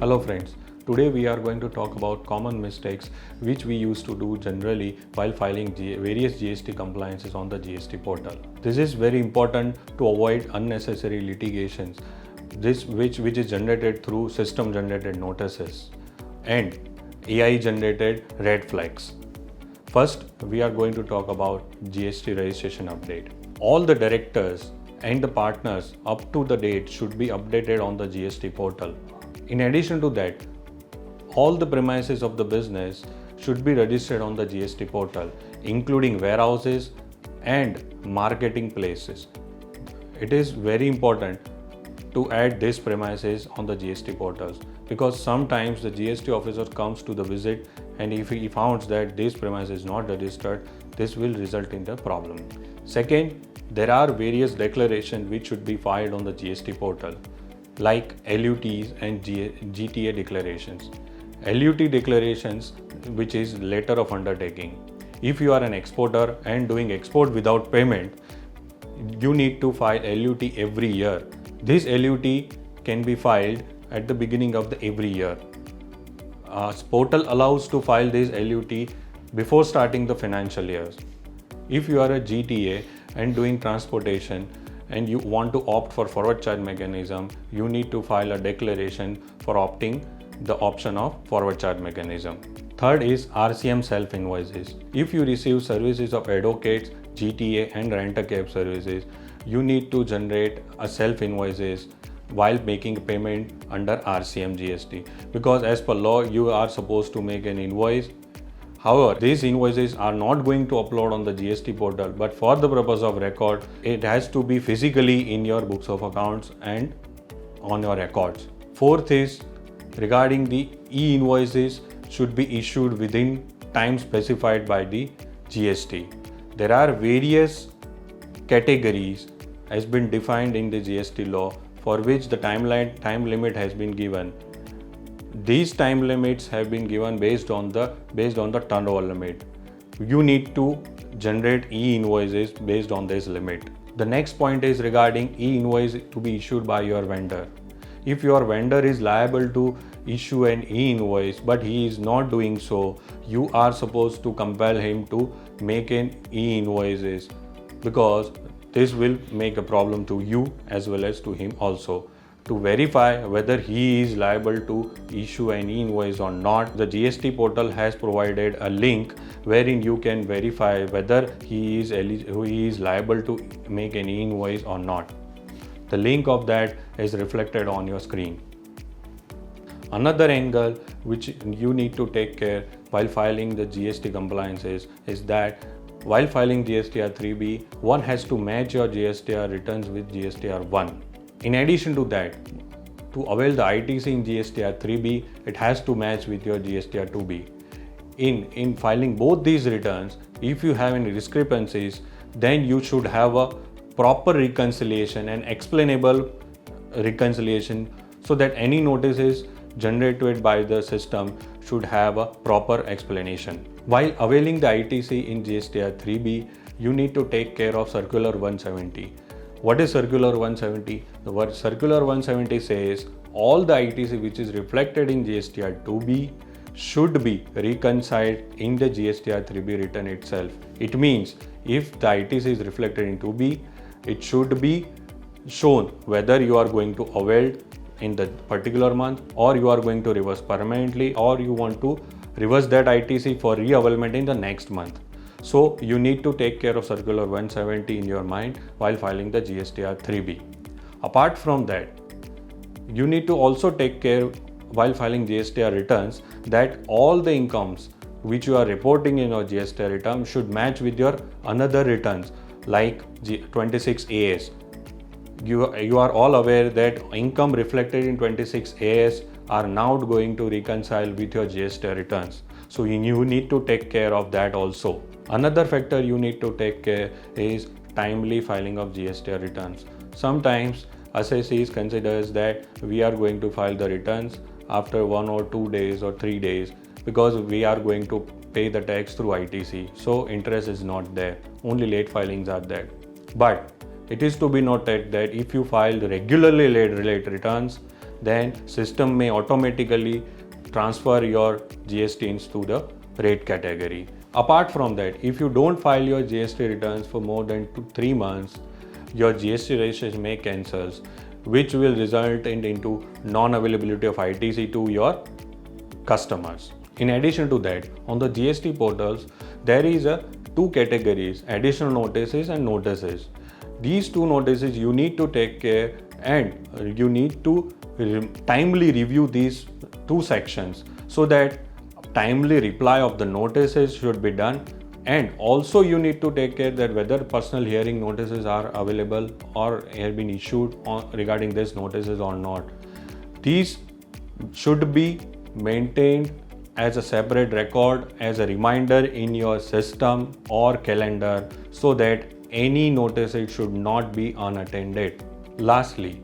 Hello friends, today we are going to talk about common mistakes which we used to do generally while filing various GST compliances on the GST portal. This is very important to avoid unnecessary litigations, which is generated through system generated notices and AI generated red flags. First, we are going to talk about GST registration update. All the directors and the partners up to the date should be updated on the GST portal. In addition to that, all the premises of the business should be registered on the GST portal, including warehouses and marketing places. It is very important to add these premises on the GST portals because sometimes the GST officer comes to the visit and if he finds that this premise is not registered, this will result in the problem. Second, there are various declarations which should be filed on the GST portal like LUTs and GTA declarations. LUT declarations, which is letter of undertaking. If you are an exporter and doing export without payment, you need to file LUT every year. This LUT can be filed at the beginning of every year. Portal allows to file this LUT before starting the financial years. If you are a GTA and doing transportation and you want to opt for forward charge mechanism, you need to file a declaration for opting the option of forward charge mechanism. Third is RCM self invoices. If you receive services of advocates, GTA and rent-a-cab services, you need to generate a self invoices while making payment under RCM GST because as per law you are supposed to make an invoice. However, these invoices are not going to upload on the GST portal, but for the purpose of record, it has to be physically in your books of accounts and on your records. Fourth is regarding the e-invoices should be issued within time specified by the GST. There are various categories has been defined in the GST law for which the time limit has been given. These time limits have been given based on the turnover limit. You need to generate e-invoices based on this limit. The next point is regarding e-invoice to be issued by your vendor. If your vendor is liable to issue an e-invoice but he is not doing so, you are supposed to compel him to make an e-invoices because this will make a problem to you as well as to him also. To verify whether he is liable to issue an e-invoice or not, the GST portal has provided a link wherein you can verify whether he is liable to make an e-invoice or not. The link of that is reflected on your screen. Another angle which you need to take care while filing the GST compliances is that while filing GSTR 3B, one has to match your GSTR returns with GSTR 1. In addition to that, to avail the ITC in GSTR 3B, it has to match with your GSTR 2B. In filing both these returns, if you have any discrepancies, then you should have a proper reconciliation and explainable reconciliation so that any notices generated by the system should have a proper explanation. While availing the ITC in GSTR 3B, you need to take care of Circular 170. What is Circular 170? The word Circular 170 says all the ITC which is reflected in GSTR 2B should be reconciled in the GSTR 3B return itself. It means if the ITC is reflected in 2B, it should be shown whether you are going to avail in the particular month or you are going to reverse permanently or you want to reverse that ITC for re-availment in the next month. So you need to take care of Circular 170 in your mind while filing the GSTR 3B. Apart from that, you need to also take care while filing GSTR returns that all the incomes which you are reporting in your GSTR return should match with your another returns like 26AS. You are all aware that income reflected in 26AS are now going to reconcile with your GSTR returns. So you need to take care of that also. Another factor you need to take care is timely filing of GSTR returns. Sometimes assessees considers that we are going to file the returns after 1 or 2 days or 3 days because we are going to pay the tax through ITC. So interest is not there. Only late filings are there. But it is to be noted that if you file regularly late returns, then system may automatically transfer your GST into the rate category. Apart from that, if you don't file your GST returns for more than 3 months, your GST registration may cancel, which will result into non-availability of ITC to your customers. In addition to that, on the GST portals, there is two categories: additional notices and notices. These two notices you need to take care, and you need to timely review these two sections so that timely reply of the notices should be done. And also you need to take care that whether personal hearing notices are available or have been issued regarding these notices or not. These should be maintained as a separate record, as a reminder in your system or calendar, so that any notices should not be unattended. Lastly,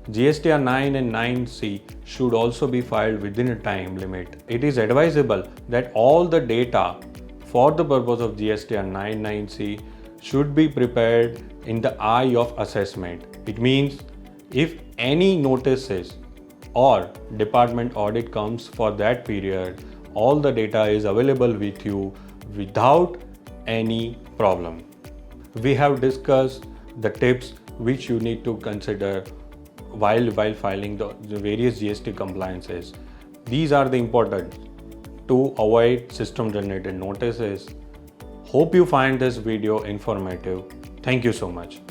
GSTR 9 and 9C should also be filed within a time limit. It is advisable that all the data for the purpose of GSTR 9 9C should be prepared in the eye of assessment. It means if any notices or department audit comes for that period, all the data is available with you without any problem. We have discussed the tips which you need to consider while filing the various GST compliances. These are the important to avoid system generated notices. Hope you find this video informative. Thank you so much.